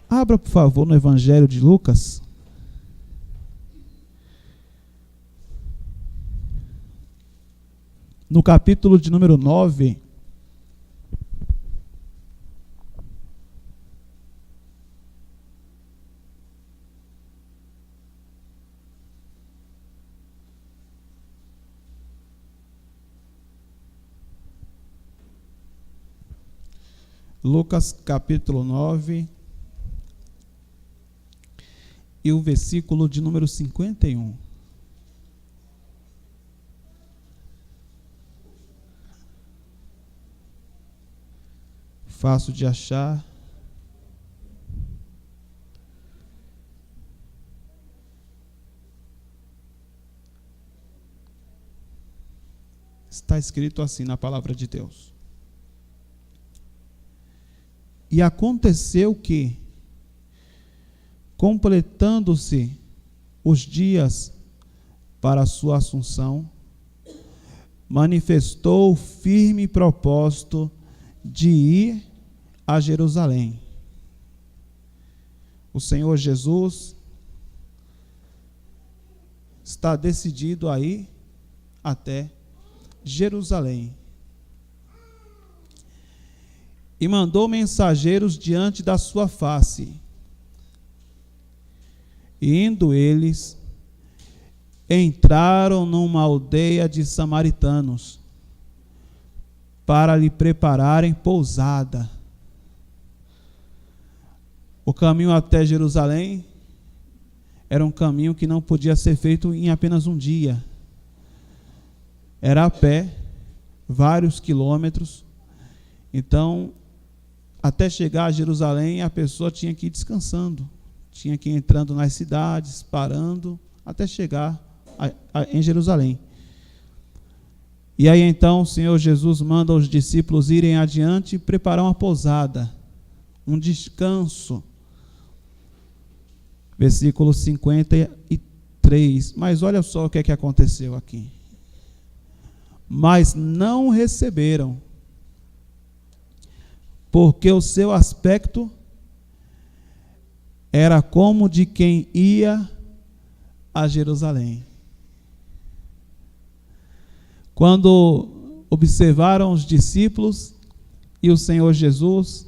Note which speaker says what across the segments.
Speaker 1: Abra, por favor, no Evangelho de Lucas. No capítulo de número 9. Lucas capítulo 9 e o versículo de número 51. Fácil de achar. Está escrito assim na palavra de Deus. E aconteceu que, completando-se os dias para a sua assunção, manifestou o firme propósito de ir a Jerusalém. O Senhor Jesus está decidido a ir até Jerusalém. E mandou mensageiros diante da sua face. E indo eles, entraram numa aldeia de samaritanos, para lhe prepararem pousada. O caminho até Jerusalém era um caminho que não podia ser feito em apenas um dia. Era a pé, vários quilômetros. Então, até chegar a Jerusalém, a pessoa tinha que ir descansando, tinha que ir entrando nas cidades, parando, até chegar em Jerusalém. E aí então o Senhor Jesus manda os discípulos irem adiante e preparar uma pousada, um descanso. Versículo 53. Mas olha só o que é que aconteceu aqui. Mas não receberam, porque o seu aspecto era como de quem ia a Jerusalém. Quando observaram os discípulos e o Senhor Jesus,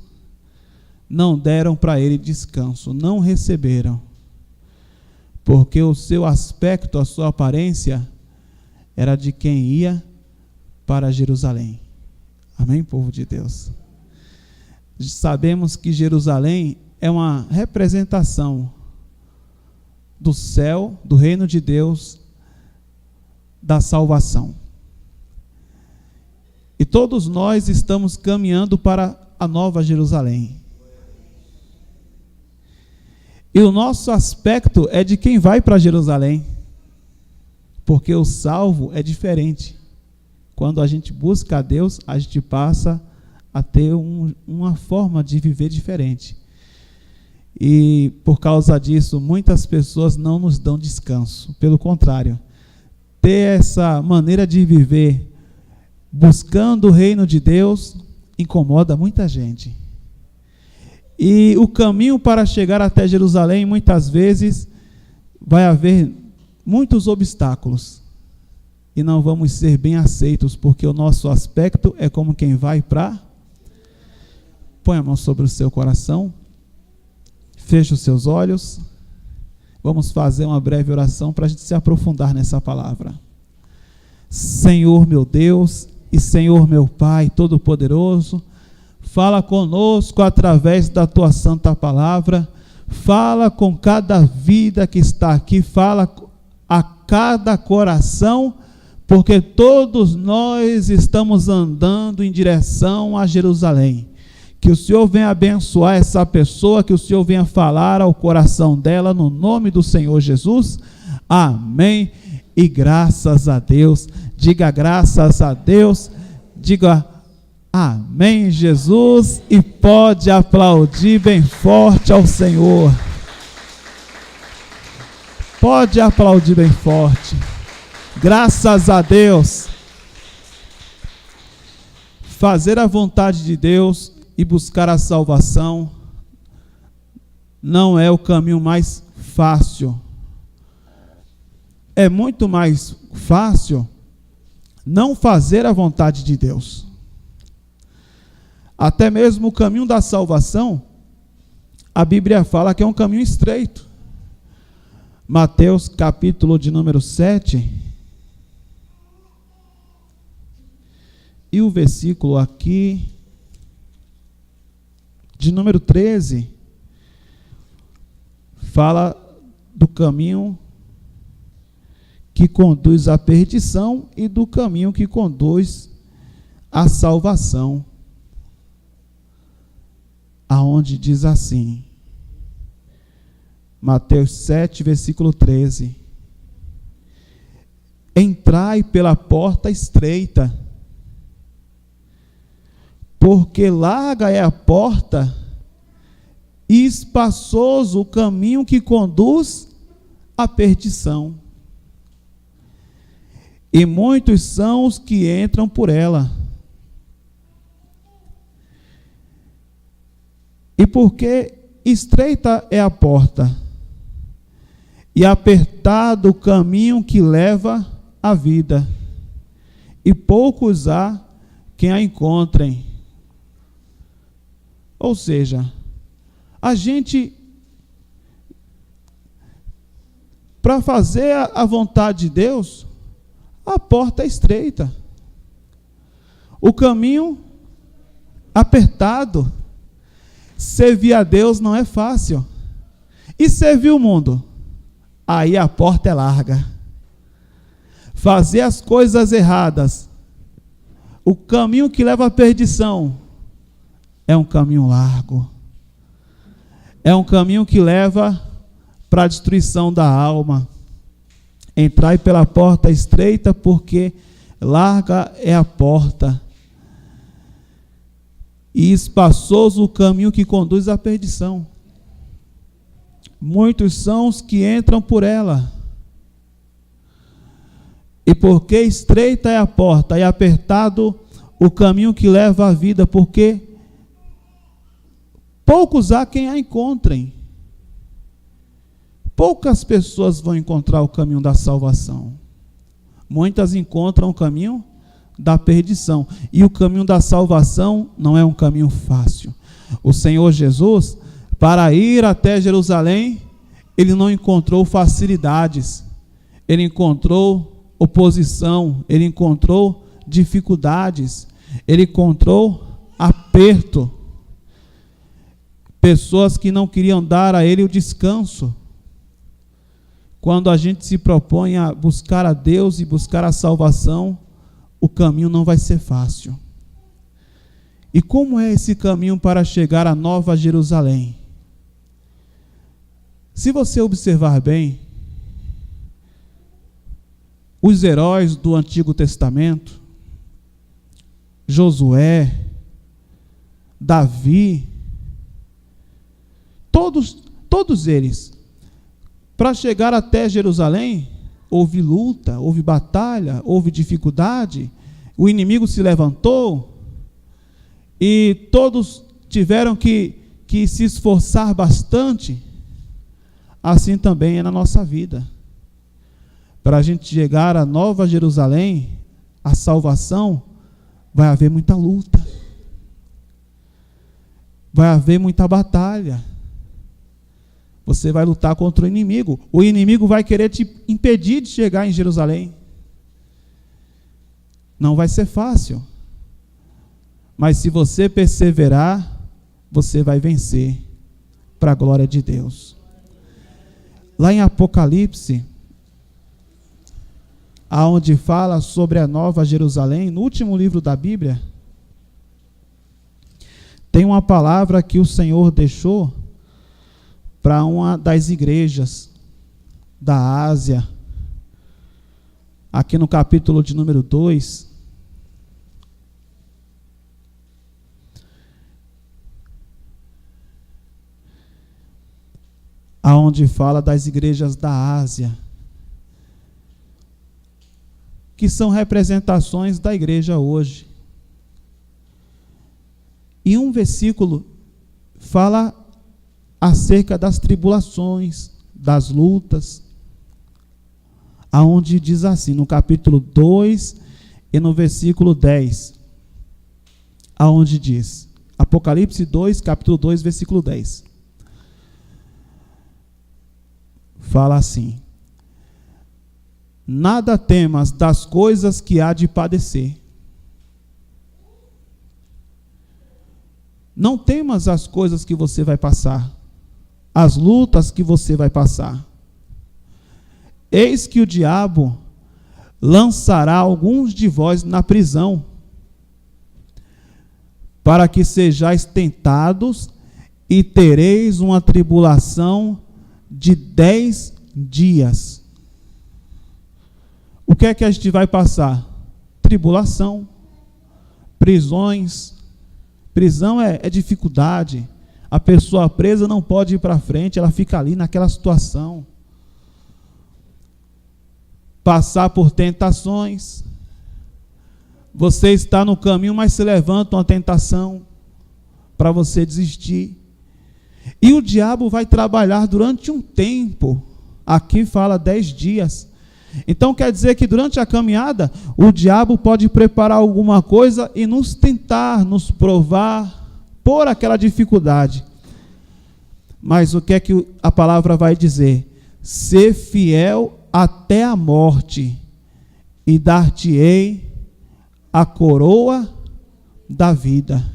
Speaker 1: não deram para ele descanso, não receberam, porque o seu aspecto, a sua aparência, era de quem ia para Jerusalém. Amém, povo de Deus? Sabemos que Jerusalém é uma representação do céu, do reino de Deus, da salvação. E todos nós estamos caminhando para a nova Jerusalém. E o nosso aspecto é de quem vai para Jerusalém, porque o salvo é diferente. Quando a gente busca a Deus, a gente passa a ter uma forma de viver diferente. E por causa disso, muitas pessoas não nos dão descanso. Pelo contrário, ter essa maneira de viver buscando o reino de Deus incomoda muita gente. E o caminho para chegar até Jerusalém, muitas vezes, vai haver muitos obstáculos. E não vamos ser bem aceitos, porque o nosso aspecto é como quem vai para... Põe a mão sobre o seu coração. Feche os seus olhos. Vamos fazer uma breve oração para a gente se aprofundar nessa palavra. Senhor meu Deus e Senhor meu Pai Todo-Poderoso, fala conosco através da Tua Santa Palavra, fala com cada vida que está aqui, fala a cada coração, porque todos nós estamos andando em direção a Jerusalém. Que o Senhor venha abençoar essa pessoa, que o Senhor venha falar ao coração dela, no nome do Senhor Jesus. Amém. E graças a Deus. Diga graças a Deus. Diga amém, Jesus. E pode aplaudir bem forte ao Senhor. Pode aplaudir bem forte. Graças a Deus. Fazer a vontade de Deus e buscar a salvação não é o caminho mais fácil. É muito mais fácil não fazer a vontade de Deus. Até mesmo o caminho da salvação, a Bíblia fala que é um caminho estreito. Mateus capítulo de número 7, e o versículo aqui, de número 13, fala do caminho que conduz à perdição e do caminho que conduz à salvação. Aonde diz assim, Mateus 7, versículo 13: entrai pela porta estreita, porque larga é a porta e espaçoso o caminho que conduz à perdição, e muitos são os que entram por ela. E porque estreita é a porta, e apertado o caminho que leva à vida, e poucos há quem a encontrem. Ou seja, a gente, para fazer a vontade de Deus, a porta é estreita, o caminho apertado. Servir a Deus não é fácil. E servir o mundo? Aí a porta é larga. Fazer as coisas erradas, o caminho que leva à perdição, é um caminho largo. É um caminho que leva para a destruição da alma. Entrai pela porta estreita, porque larga é a porta, e espaçoso o caminho que conduz à perdição. Muitos são os que entram por ela. E porque estreita é a porta e apertado o caminho que leva à vida, porque poucos há quem a encontrem. Poucas pessoas vão encontrar o caminho da salvação. Muitas encontram o caminho da perdição. E o caminho da salvação não é um caminho fácil. O Senhor Jesus, para ir até Jerusalém, ele não encontrou facilidades. Ele encontrou oposição, ele encontrou dificuldades, ele encontrou aperto. Pessoas que não queriam dar a ele o descanso. Quando a gente se propõe a buscar a Deus e buscar a salvação, o caminho não vai ser fácil. E como é esse caminho para chegar à Nova Jerusalém? Se você observar bem, os heróis do Antigo Testamento, Josué, Davi, todos eles, para chegar até Jerusalém, houve luta, houve batalha, houve dificuldade, o inimigo se levantou, e todos tiveram que se esforçar bastante. Assim também é na nossa vida. Para a gente chegar à Nova Jerusalém, a salvação, vai haver muita luta, vai haver muita batalha. Você vai lutar contra o inimigo vai querer te impedir de chegar em Jerusalém. Não vai ser fácil, mas se você perseverar, você vai vencer, para a glória de Deus. Lá em Apocalipse, aonde fala sobre a Nova Jerusalém, no último livro da Bíblia, tem uma palavra que o Senhor deixou para uma das igrejas da Ásia, aqui no capítulo de número 2, aonde fala das igrejas da Ásia, que são representações da igreja hoje. E um versículo fala acerca das tribulações, das lutas, aonde diz assim, no capítulo 2 e no versículo 10, aonde diz, Apocalipse 2, capítulo 2, versículo 10. Fala assim: nada temas das coisas que há de padecer. Não temas as coisas que você vai passar, as lutas que você vai passar. Eis que o diabo lançará alguns de vós na prisão, para que sejais tentados e tereis uma tribulação de 10 dias. O que é que a gente vai passar? Tribulação, prisões. Prisão é dificuldade. A pessoa presa não pode ir para frente, ela fica ali naquela situação. Passar por tentações. Você está no caminho, mas se levanta uma tentação para você desistir. E o diabo vai trabalhar durante um tempo. Aqui fala 10 dias. Então quer dizer que durante a caminhada, o diabo pode preparar alguma coisa e nos tentar, nos provar, por aquela dificuldade. Mas o que é que a palavra vai dizer? Ser fiel até a morte, e dar-te-ei a coroa da vida.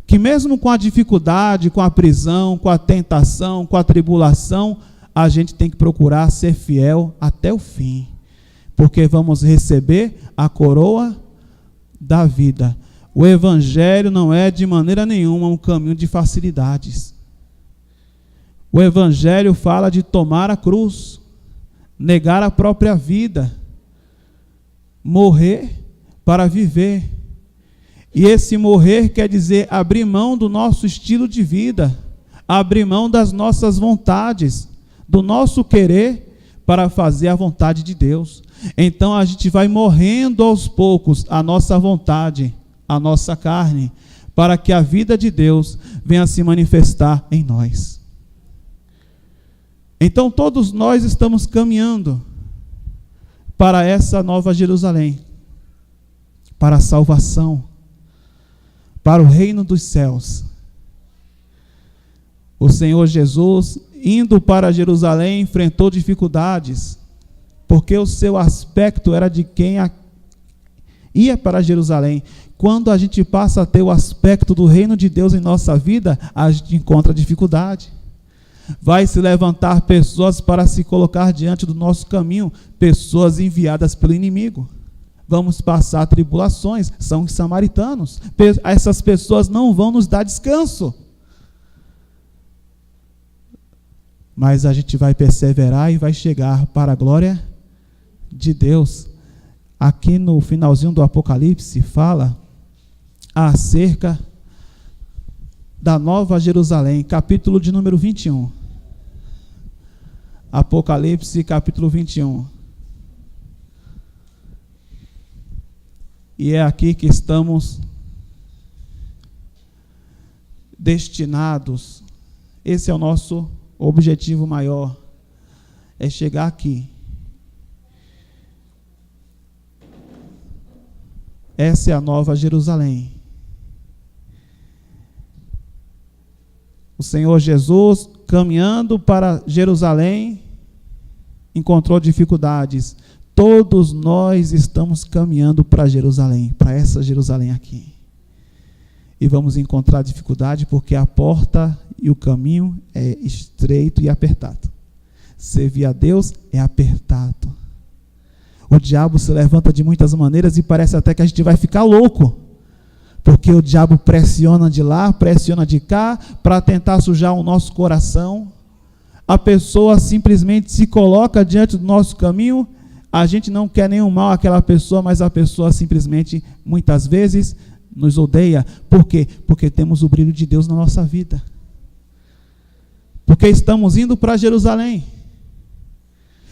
Speaker 1: Que mesmo com a dificuldade, com a prisão, com a tentação, com a tribulação, a gente tem que procurar ser fiel até o fim, porque vamos receber a coroa da vida. O evangelho não é de maneira nenhuma um caminho de facilidades. O evangelho fala de tomar a cruz, negar a própria vida, morrer para viver. E esse morrer quer dizer abrir mão do nosso estilo de vida, abrir mão das nossas vontades, do nosso querer, para fazer a vontade de Deus. Então a gente vai morrendo aos poucos a nossa vontade, a nossa carne, para que a vida de Deus venha se manifestar em nós. Então todos nós estamos caminhando para essa nova Jerusalém, para a salvação, para o reino dos céus. O Senhor Jesus, indo para Jerusalém, enfrentou dificuldades, porque o seu aspecto era de quem ia para Jerusalém. Quando a gente passa a ter o aspecto do reino de Deus em nossa vida, a gente encontra dificuldade. Vai se levantar pessoas para se colocar diante do nosso caminho, pessoas enviadas pelo inimigo. Vamos passar tribulações, são os samaritanos. Essas pessoas não vão nos dar descanso. Mas a gente vai perseverar e vai chegar para a glória de Deus. Aqui no finalzinho do Apocalipse fala acerca da Nova Jerusalém, capítulo de número 21. Apocalipse, capítulo 21. E é aqui que estamos destinados. Esse é o nosso objetivo maior, é chegar aqui. Essa é a Nova Jerusalém. O Senhor Jesus, caminhando para Jerusalém, encontrou dificuldades. Todos nós estamos caminhando para Jerusalém, para essa Jerusalém aqui. E vamos encontrar dificuldade porque a porta e o caminho é estreito e apertado. Servir a Deus é apertado. O diabo se levanta de muitas maneiras e parece até que a gente vai ficar louco, porque o diabo pressiona de lá, pressiona de cá, para tentar sujar o nosso coração. A pessoa simplesmente se coloca diante do nosso caminho. A gente não quer nenhum mal àquela pessoa, mas a pessoa simplesmente, muitas vezes, nos odeia. Por quê? Porque temos o brilho de Deus na nossa vida. Porque estamos indo para Jerusalém.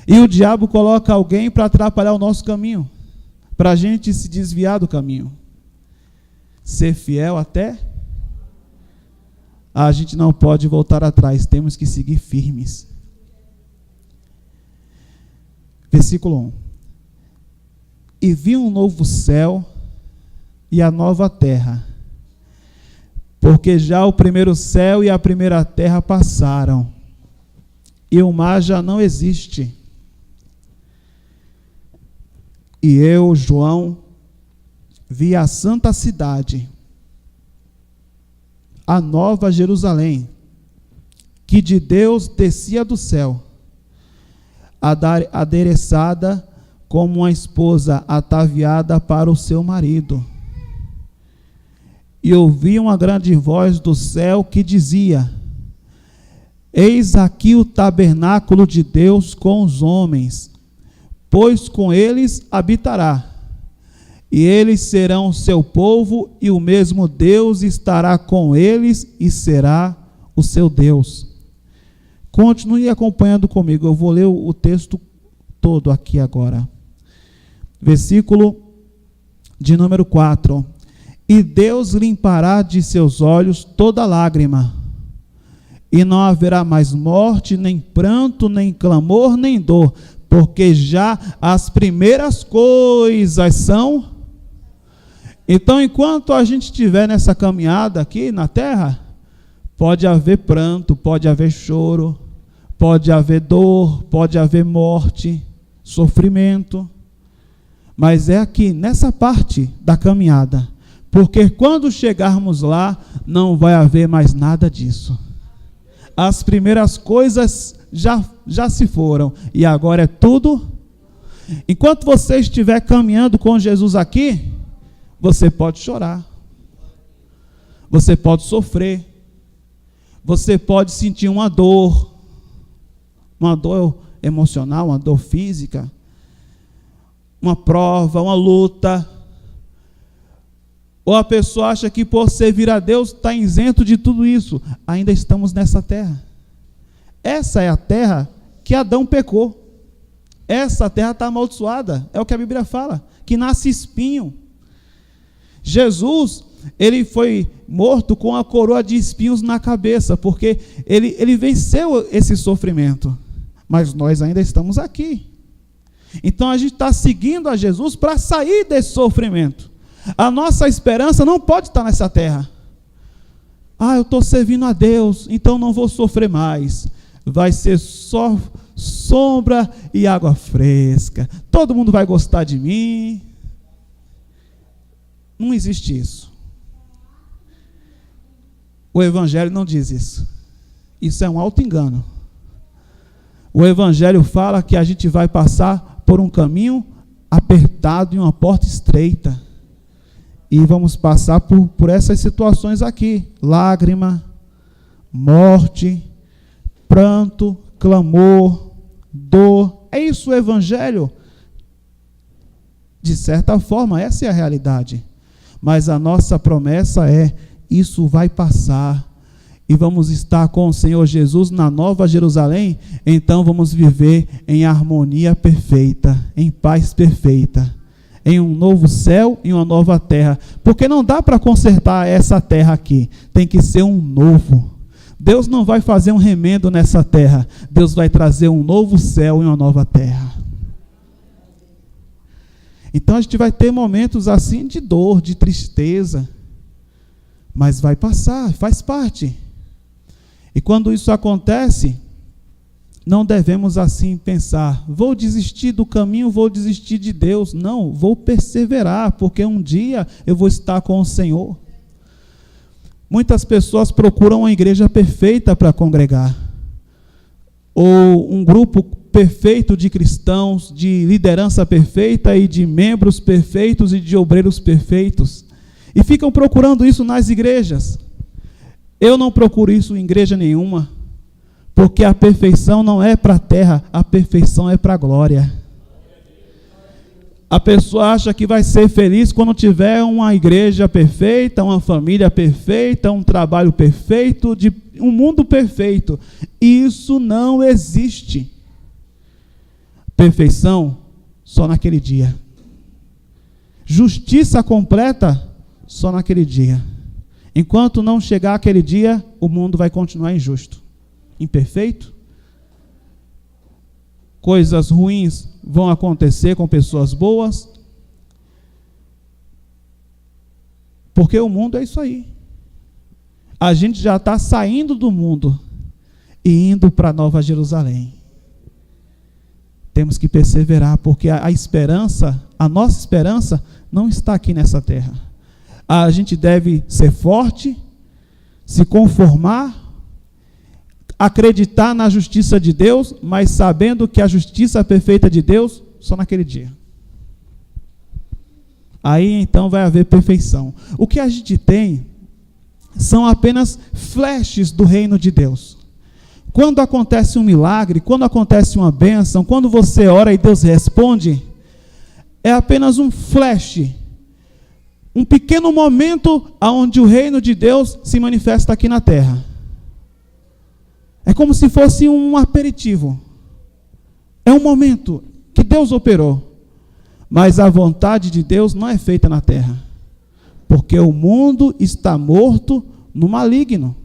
Speaker 1: E o diabo coloca alguém para atrapalhar o nosso caminho, para a gente se desviar do caminho. Ser fiel até a gente não pode voltar atrás, temos que seguir firmes. Versículo 1. E vi um novo céu e a nova terra, porque já o primeiro céu e a primeira terra passaram, e o mar já não existe. E eu, João, vi a santa cidade, a nova Jerusalém, que de Deus descia do céu, adereçada como uma esposa ataviada para o seu marido. E ouvi uma grande voz do céu que dizia: Eis aqui o tabernáculo de Deus com os homens, pois com eles habitará, e eles serão o seu povo, e o mesmo Deus estará com eles e será o seu Deus. Continue acompanhando comigo, eu vou ler o texto todo aqui agora. Versículo de número 4. E Deus limpará de seus olhos toda lágrima, e não haverá mais morte, nem pranto, nem clamor, nem dor, porque já as primeiras coisas são. Então, enquanto a gente estiver nessa caminhada aqui na terra, pode haver pranto, pode haver choro, pode haver dor, pode haver morte, sofrimento, mas é aqui, nessa parte da caminhada, porque quando chegarmos lá, não vai haver mais nada disso. As primeiras coisas já se foram, e agora é tudo. Enquanto você estiver caminhando com Jesus aqui, você pode chorar, você pode sofrer, você pode sentir uma dor emocional, uma dor física, uma prova, uma luta. Ou a pessoa acha que por servir a Deus está isento de tudo isso. Ainda estamos nessa terra. Essa é a terra que Adão pecou. Essa terra está amaldiçoada. É o que a Bíblia fala, que nasce espinho. Jesus, ele foi morto com a coroa de espinhos na cabeça, porque ele venceu esse sofrimento. Mas nós ainda estamos aqui. Então a gente está seguindo a Jesus para sair desse sofrimento. A nossa esperança não pode estar nessa terra. Eu estou servindo a Deus, então não vou sofrer mais. Vai ser só sombra e água fresca. Todo mundo vai gostar de mim. Não existe isso. O Evangelho não diz isso. Isso é um auto-engano. O Evangelho fala que a gente vai passar por um caminho apertado e uma porta estreita. E vamos passar por essas situações aqui. Lágrima, morte, pranto, clamor, dor. É isso o Evangelho. De certa forma, essa é a realidade. Mas a nossa promessa é: isso vai passar. E vamos estar com o Senhor Jesus na Nova Jerusalém. Então vamos viver em harmonia perfeita, em paz perfeita, em um novo céu e uma nova terra. Porque não dá para consertar essa terra aqui. Tem que ser um novo. Deus não vai fazer um remendo nessa terra. Deus vai trazer um novo céu e uma nova terra. Então a gente vai ter momentos assim de dor, de tristeza. Mas vai passar, faz parte. E quando isso acontece, não devemos assim pensar: vou desistir do caminho, vou desistir de Deus. Não, vou perseverar, porque um dia eu vou estar com o Senhor. Muitas pessoas procuram uma igreja perfeita para congregar, ou um grupo perfeito de cristãos, de liderança perfeita e de membros perfeitos e de obreiros perfeitos, e ficam procurando isso nas igrejas. Eu não procuro isso em igreja nenhuma, porque a perfeição não é para a terra, a perfeição é para a glória. A pessoa acha que vai ser feliz quando tiver uma igreja perfeita, uma família perfeita, um trabalho perfeito, um mundo perfeito. Isso não existe. Perfeição só naquele dia. Justiça completa só naquele dia. Enquanto não chegar aquele dia, o mundo vai continuar injusto, imperfeito. Coisas ruins vão acontecer com pessoas boas. Porque o mundo é isso aí. A gente já está saindo do mundo e indo para a Nova Jerusalém. Temos que perseverar, porque a esperança, a nossa esperança, não está aqui nessa terra. A gente deve ser forte, se conformar, acreditar na justiça de Deus, mas sabendo que a justiça perfeita de Deus só naquele dia. Aí então vai haver perfeição. O que a gente tem são apenas flashes do reino de Deus. Quando acontece um milagre, quando acontece uma bênção, quando você ora e Deus responde, é apenas um flash, um pequeno momento onde o reino de Deus se manifesta aqui na terra. É como se fosse um aperitivo. É um momento que Deus operou. Mas a vontade de Deus não é feita na terra, porque o mundo está morto no maligno.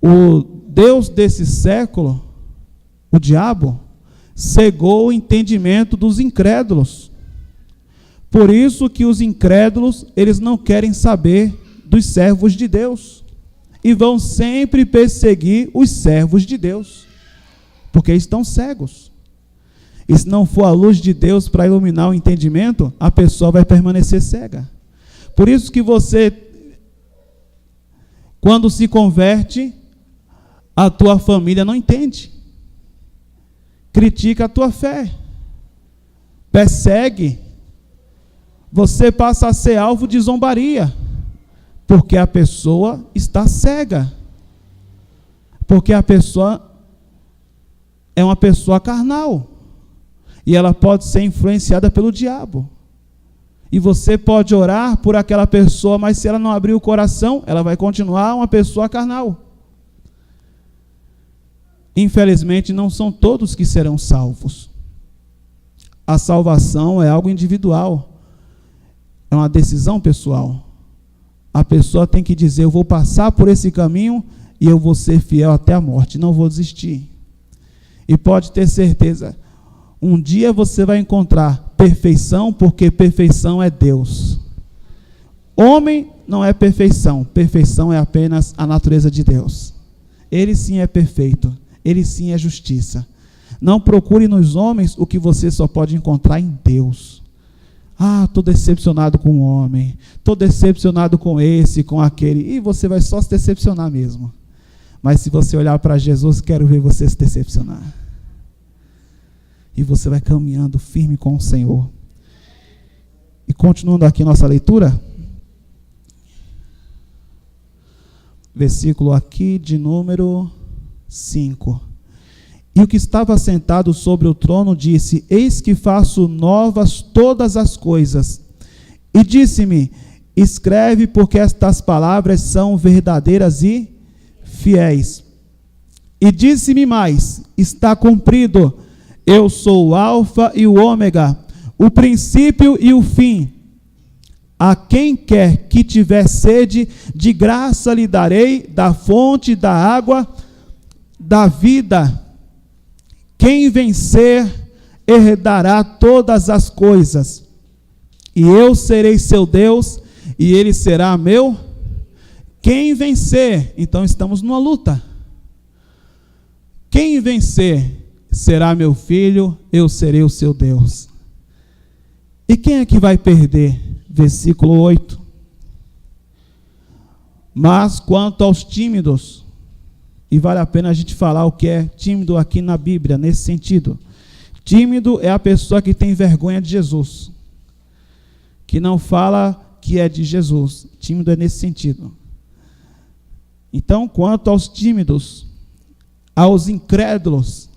Speaker 1: O Deus desse século, o diabo, cegou o entendimento dos incrédulos. Por isso que os incrédulos, eles não querem saber dos servos de Deus, e vão sempre perseguir os servos de Deus, porque estão cegos. E se não for a luz de Deus para iluminar o entendimento, a pessoa vai permanecer cega. Por isso que você, quando se converte, a tua família não entende. Critica a tua fé. Persegue. Você passa a ser alvo de zombaria. Porque a pessoa está cega. Porque a pessoa é uma pessoa carnal. E ela pode ser influenciada pelo diabo. E você pode orar por aquela pessoa, mas se ela não abrir o coração, ela vai continuar uma pessoa carnal. Infelizmente, não são todos que serão salvos. A salvação é algo individual. É uma decisão pessoal. A pessoa tem que dizer, eu vou passar por esse caminho e eu vou ser fiel até a morte, não vou desistir. E pode ter certeza, um dia você vai encontrar perfeição, porque perfeição é Deus. Homem não é perfeição, perfeição é apenas a natureza de Deus. Ele sim é perfeito, ele sim é justiça. Não procure nos homens o que você só pode encontrar em Deus. Ah, estou decepcionado com o homem, estou decepcionado com esse, com aquele, e você vai só se decepcionar mesmo. Mas se você olhar para Jesus, quero ver você se decepcionar. E você vai caminhando firme com o Senhor. E continuando aqui nossa leitura, versículo aqui de número 5. E o que estava sentado sobre o trono disse, eis que faço novas todas as coisas. E disse-me, escreve, porque estas palavras são verdadeiras e fiéis. E disse-me mais, está cumprido, eu sou o alfa e o ômega, o princípio e o fim. A quem quer que tiver sede, de graça lhe darei da fonte da água da vida. Quem vencer, herdará todas as coisas. E eu serei seu Deus, e ele será meu. Quem vencer, então estamos numa luta. Quem vencer será meu filho, eu serei o seu Deus. E quem é que vai perder? Versículo 8. Mas quanto aos tímidos, e vale a pena a gente falar o que é tímido aqui na Bíblia, nesse sentido. Tímido é a pessoa que tem vergonha de Jesus, que não fala que é de Jesus. Tímido é nesse sentido. Então, quanto aos tímidos, aos incrédulos,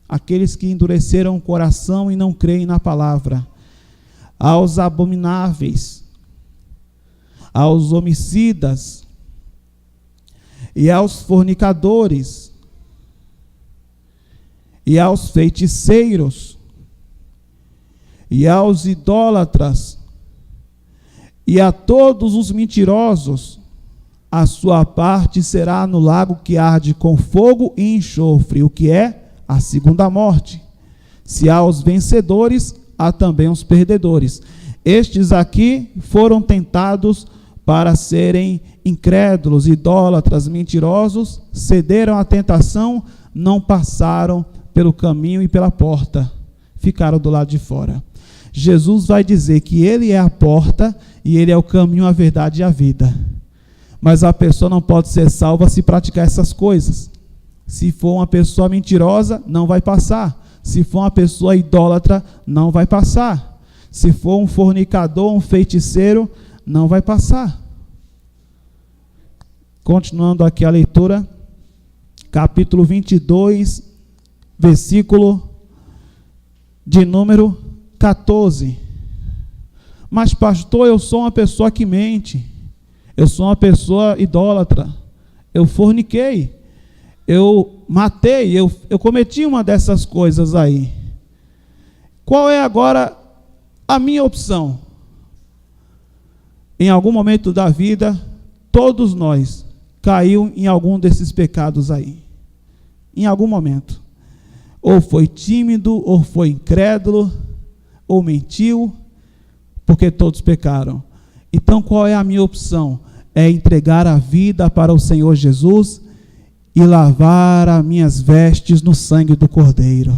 Speaker 1: aqueles que endureceram o coração e não creem na palavra, aos abomináveis, aos homicidas e aos fornicadores e aos feiticeiros e aos idólatras E a todos os mentirosos, a sua parte será no lago que arde com fogo e enxofre, o que é a segunda morte. Se há os vencedores, há também os perdedores. Estes aqui foram tentados para serem incrédulos, idólatras, mentirosos, cederam à tentação, não passaram pelo caminho e pela porta, ficaram do lado de fora. Jesus vai dizer que ele é a porta e ele é o caminho, a verdade e a vida. Mas a pessoa não pode ser salva se praticar essas coisas. Se for uma pessoa mentirosa, não vai passar. Se for uma pessoa idólatra, não vai passar. Se for um fornicador, um feiticeiro, não vai passar. Continuando aqui a leitura, capítulo 22, versículo de número 14. Mas, pastor, eu sou uma pessoa que mente. Eu sou uma pessoa idólatra. Eu forniquei. Eu matei. Eu cometi uma dessas coisas aí. Qual é agora a minha opção? Em algum momento da vida, todos nós caiu em algum desses pecados aí. Em algum momento. Ou foi tímido, ou foi incrédulo, ou mentiu, porque todos pecaram. Então, qual é a minha opção? É entregar a vida para o Senhor Jesus e lavar as minhas vestes no sangue do Cordeiro.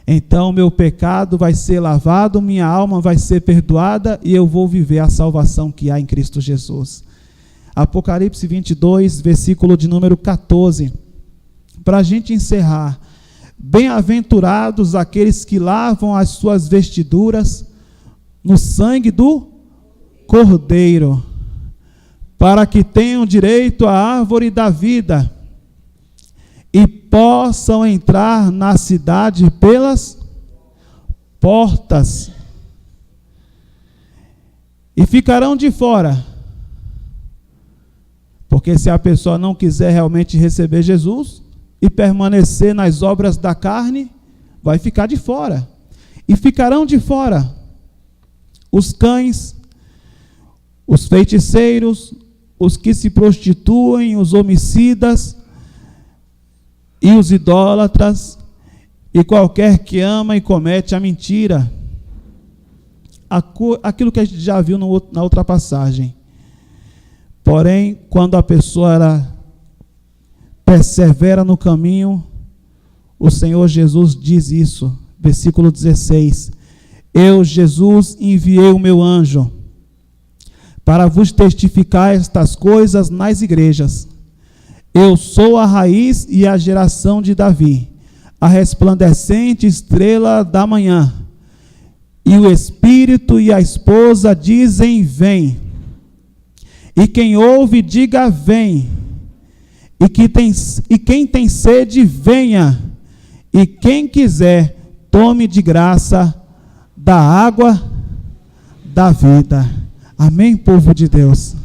Speaker 1: Então, meu pecado vai ser lavado, minha alma vai ser perdoada e eu vou viver a salvação que há em Cristo Jesus. Apocalipse 22, versículo de número 14. Para a gente encerrar. Bem-aventurados aqueles que lavam as suas vestiduras no sangue do Cordeiro, para que tenham direito à árvore da vida e possam entrar na cidade pelas portas e ficarão de fora, porque se a pessoa não quiser realmente receber Jesus e permanecer nas obras da carne, vai ficar de fora. E ficarão de fora os cães, os feiticeiros, os que se prostituem, os homicidas e os idólatras, e qualquer que ama e comete a mentira. Aquilo que a gente já viu na outra passagem. Porém, quando a pessoa ela persevera no caminho, o Senhor Jesus diz isso, versículo 16: Eu, Jesus, enviei o meu anjo para vos testificar estas coisas nas igrejas. Eu sou a raiz e a geração de Davi, a resplandecente estrela da manhã. E o Espírito e a esposa dizem: vem. E quem ouve, diga: vem. E quem tem sede, venha. E quem quiser, tome de graça da água da vida. Amém, povo de Deus?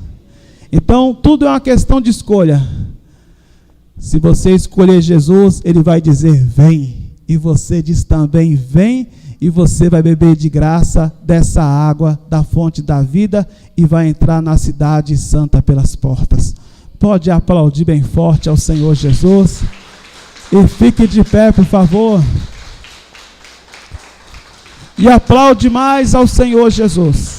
Speaker 1: Então, tudo é uma questão de escolha. Se você escolher Jesus, ele vai dizer: vem. E você diz também: vem. E você vai beber de graça dessa água da fonte da vida e vai entrar na cidade santa pelas portas. Pode aplaudir bem forte ao Senhor Jesus. E fique de pé, por favor. E aplaude mais ao Senhor Jesus.